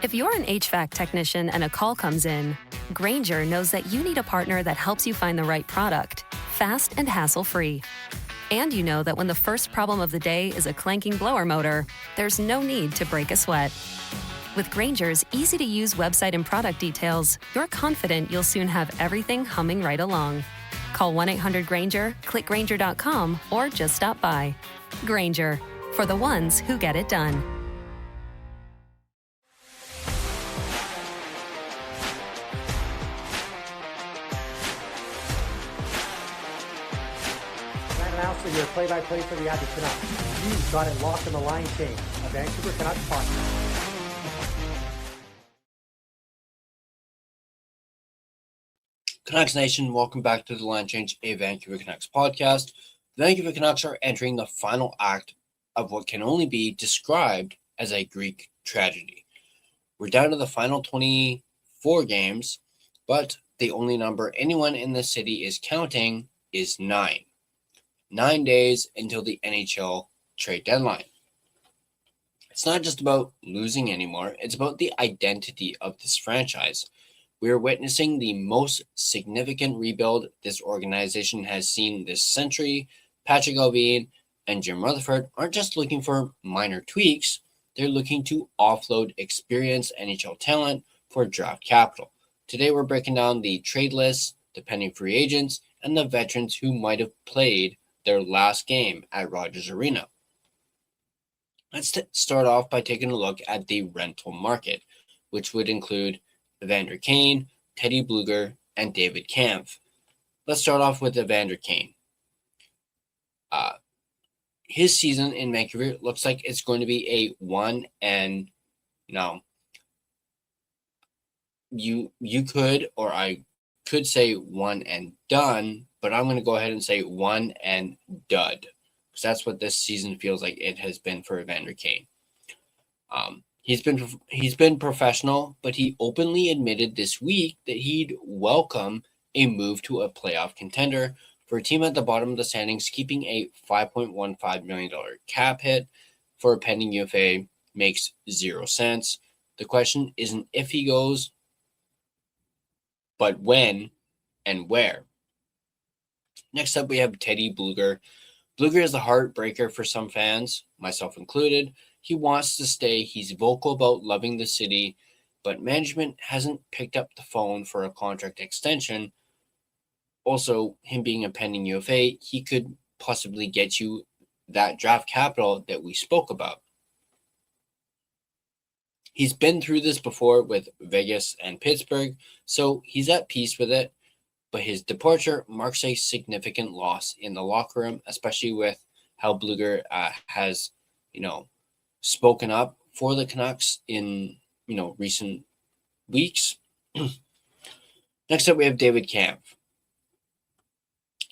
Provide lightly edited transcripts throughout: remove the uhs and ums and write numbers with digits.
If you're an HVAC technician and a call comes in, Grainger knows that you need a partner that helps you find the right product, fast and hassle-free. And you know that when the first problem of the day is a clanking blower motor, there's no need to break a sweat. With Grainger's easy-to-use website and product details, you're confident you'll soon have everything humming right along. Call 1-800-GRAINGER, click Grainger.com, or just stop by. Grainger, for the ones who get it done. Your play-by-play for the Edmonton Canucks. You've got it locked in the line change. A Vancouver Canucks podcast. Canucks Nation, welcome back to the Line Change, a Vancouver Canucks podcast. The Vancouver Canucks are entering the final act of what can only be described as a Greek tragedy. We're down to the final 24 games, but the only number anyone in the city is counting is 9. 9 days until the NHL trade deadline. It's not just about losing anymore, it's about the identity of this franchise. We are witnessing the most significant rebuild this organization has seen this century. Patrick Allvin and Jim Rutherford aren't just looking for minor tweaks, they're looking to offload experienced NHL talent for draft capital. Today we're breaking down the trade list, the pending free agents, and the veterans who might have played their last game at Rogers Arena. Let's start off by taking a look at the rental market, which would include Evander Kane, Teddy Blueger, and David Kampf. Let's start off with Evander Kane. His season in Vancouver looks like it's going to be a one and you could, or I could say one and done, but I'm going to go ahead and say one and dud, because that's what this season feels like it has been for Evander Kane. He's been professional, but he openly admitted this week that he'd welcome a move to a playoff contender for a team at the bottom of the standings, keeping a $5.15 million cap hit for a pending UFA makes 0 sense. The question isn't if he goes, but when and where. Next up, we have Teddy Blueger. Blueger is the heartbreaker for some fans, myself included. He wants to stay. He's vocal about loving the city, but management hasn't picked up the phone for a contract extension. Also, him being a pending UFA, he could possibly get you that draft capital that we spoke about. He's been through this before with Vegas and Pittsburgh, so he's at peace with it. But his departure marks a significant loss in the locker room, especially with how Blueger has, spoken up for the Canucks in, recent weeks. Next up, we have David Kampf.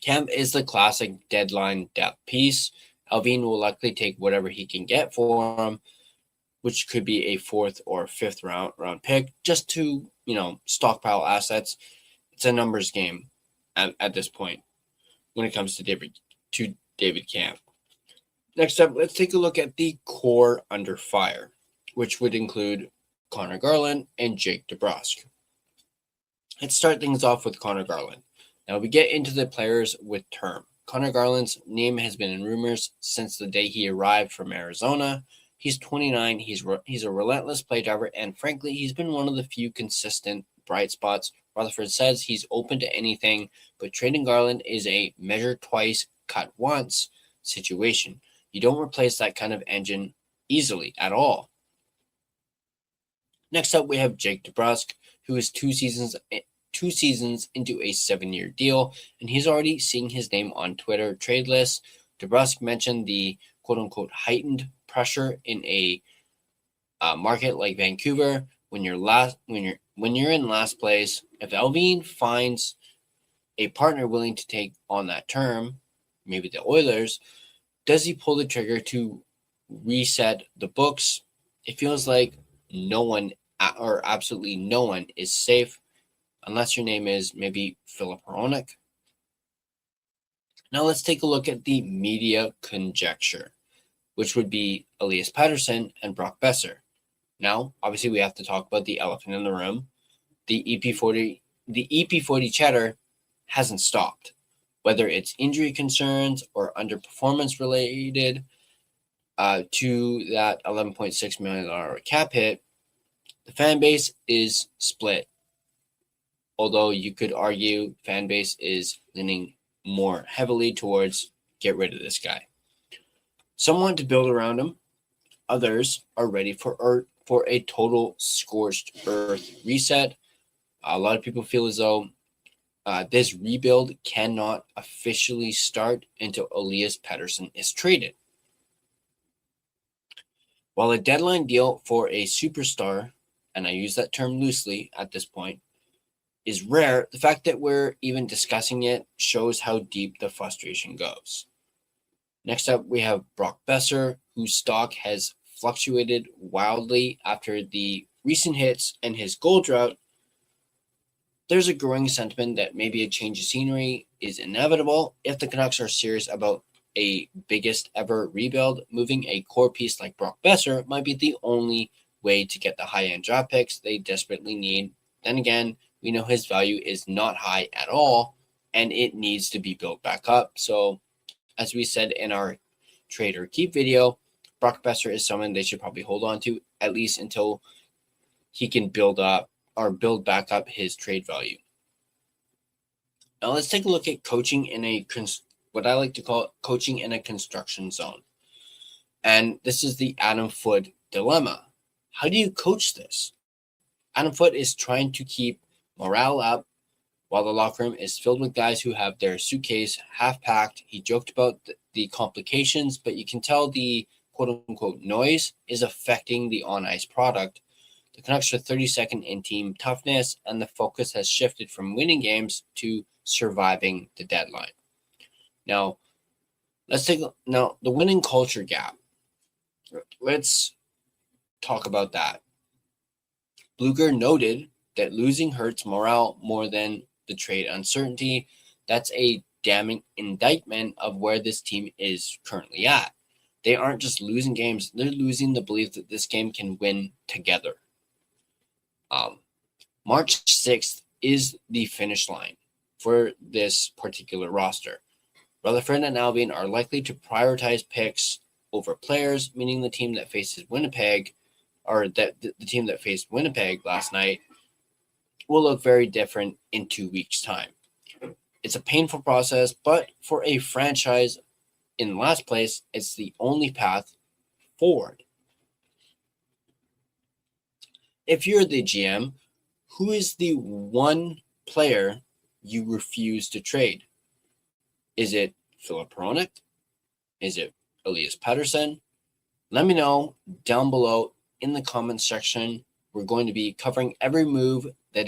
Kampf is the classic deadline depth piece. Allvin will likely take whatever he can get for him, which could be a 4th or 5th round pick, just to, stockpile assets. It's a numbers game at this point when it comes to David Kampf. Next up, let's take a look at the core under fire, which would include Connor Garland and Jake DeBrusk. Let's start things off with Connor Garland. Now we get into the players with term. Connor Garland's name has been in rumors since the day he arrived from Arizona. He's 29. He's a relentless play driver, and frankly, he's been one of the few consistent bright spots. Rutherford says he's open to anything, but trading Garland is a measure twice, cut once situation. You don't replace that kind of engine easily at all. Next up, we have Jake DeBrusk, who is two seasons into a 7-year deal, and he's already seeing his name on Twitter trade lists. DeBrusk mentioned the quote-unquote heightened pressure in a market like Vancouver. When you're in last place, if Allvin finds a partner willing to take on that term, maybe the Oilers, does he pull the trigger to reset the books? It feels like no one, or absolutely no one, is safe unless your name is maybe Philip Hronek. Now let's take a look at the media conjecture, which would be Elias Pettersson and Brock Besser. Now, obviously, we have to talk about the elephant in the room. The EP40 chatter hasn't stopped. Whether it's injury concerns or underperformance related to that $11.6 million cap hit, the fan base is split. Although you could argue fan base is leaning more heavily towards get rid of this guy. Some want to build around him. Others are ready for a total scorched earth reset. A lot of people feel as though this rebuild cannot officially start until Elias Pettersson is traded. While a deadline deal for a superstar, and I use that term loosely at this point, is rare, the fact that we're even discussing it shows how deep the frustration goes. Next up, we have Brock Besser, whose stock has fluctuated wildly after the recent hits and his goal drought. There's a growing sentiment that maybe a change of scenery is inevitable if the Canucks are serious about a biggest ever rebuild. Moving a core piece like Brock Besser might be the only way to get the high-end draft picks they desperately need. Then again, we know his value is not high at all, and it needs to be built back up. So, as we said in our trade or keep video, Brock Besser is someone they should probably hold on to, at least until he can build back up his trade value. Now, let's take a look at coaching in what I like to call coaching in a construction zone. And this is the Adam Foote dilemma. How do you coach this? Adam Foote is trying to keep morale up while the locker room is filled with guys who have their suitcase half packed. He joked about the complications, but you can tell the quote-unquote noise is affecting the on-ice product. The Canucks are 32nd in team toughness, and the focus has shifted from winning games to surviving the deadline. Now, the winning culture gap. Let's talk about that. Bluger noted that losing hurts morale more than the trade uncertainty. That's a damning indictment of where this team is currently at. They aren't just losing games, they're losing the belief that this game can win together. March 6th is the finish line for this particular roster. Rutherford and Albion are likely to prioritize picks over players, meaning the team that faces Winnipeg, or that the team that faced Winnipeg last night, will look very different in 2 weeks' time. It's a painful process, but for a franchise in last place, it's the only path forward. If you're the GM, who is the one player you refuse to trade? Is it Filip Hronek? Is it Elias Pettersson? Let me know down below in the comments section. We're going to be covering every move that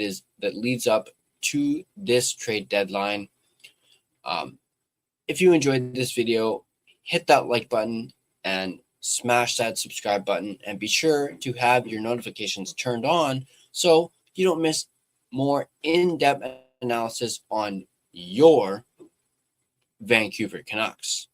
leads up to this trade deadline. If you enjoyed this video, hit that like button and smash that subscribe button, and be sure to have your notifications turned on so you don't miss more in-depth analysis on your Vancouver Canucks.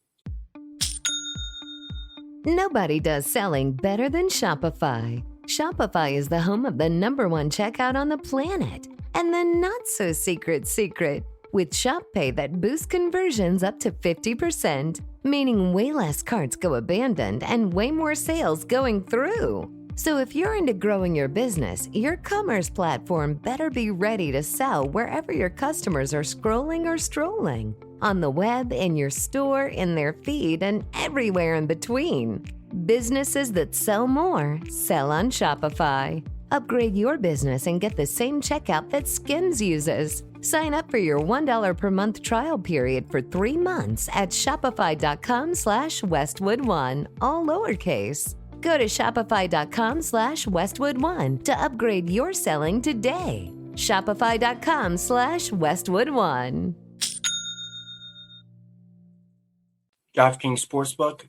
Nobody does selling better than Shopify. Shopify is the home of the #1 checkout on the planet. And the not-so-secret secret, with Shop Pay that boosts conversions up to 50%, meaning way less carts go abandoned and way more sales going through. So if you're into growing your business, your commerce platform better be ready to sell wherever your customers are scrolling or strolling. On the web, in your store, in their feed, and everywhere in between. Businesses that sell more, sell on Shopify. Upgrade your business and get the same checkout that Skims uses. Sign up for your $1 per month trial period for 3 months at shopify.com/Westwood1, all lowercase. Go to shopify.com/Westwood1 to upgrade your selling today. Shopify.com/Westwood1. DraftKings Sportsbook,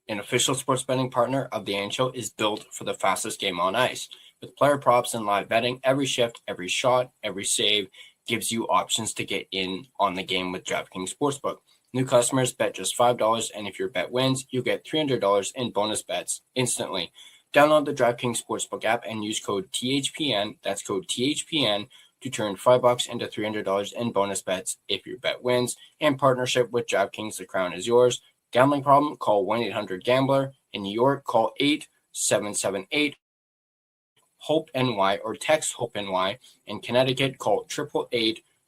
an official sports betting partner of the NHL, is built for the fastest game on ice. With player props and live betting, every shift, every shot, every save gives you options to get in on the game with DraftKings Sportsbook. New customers bet just $5, and if your bet wins, you get $300 in bonus bets instantly. Download the DraftKings Sportsbook app and use code THPN, that's code THPN, to turn $5 into $300 in bonus bets if your bet wins. In partnership with DraftKings, the crown is yours. Gambling problem? Call 1-800-GAMBLER. In New York, call 877-8-HOPE-NY or text HOPE-NY. In Connecticut, call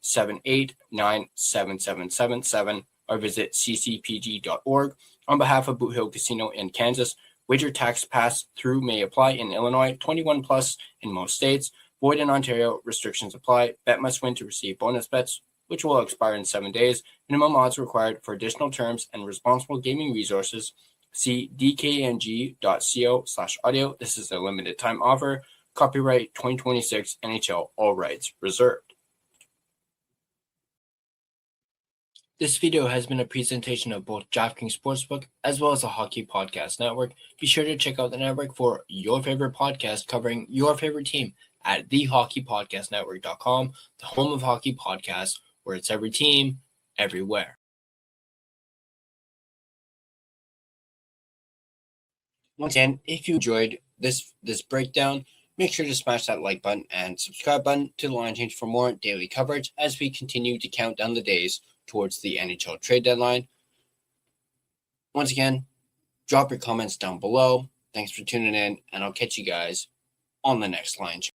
888-789-7777 or visit ccpg.org. On behalf of Boot Hill Casino in Kansas, wager tax pass-through may apply in Illinois, 21 plus in most states. Void in Ontario, restrictions apply. Bet must win to receive bonus bets, which will expire in 7 days. Minimum odds required. For additional terms and responsible gaming resources, see dkng.co/audio. This is a limited time offer. Copyright 2026 NHL, all rights reserved. This video has been a presentation of both DraftKings Sportsbook as well as the Hockey Podcast Network. Be sure to check out the network for your favorite podcast covering your favorite team at thehockeypodcastnetwork.com, the home of hockey podcasts, where it's every team, everywhere. Once again, if you enjoyed this breakdown, make sure to smash that like button and subscribe button to the Line Change for more daily coverage as we continue to count down the days towards the NHL trade deadline. Once again, drop your comments down below. Thanks for tuning in, and I'll catch you guys on the next Line Change.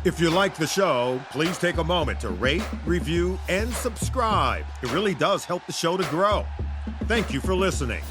If you like the show, please take a moment to rate, review, and subscribe. It really does help the show to grow. Thank you for listening.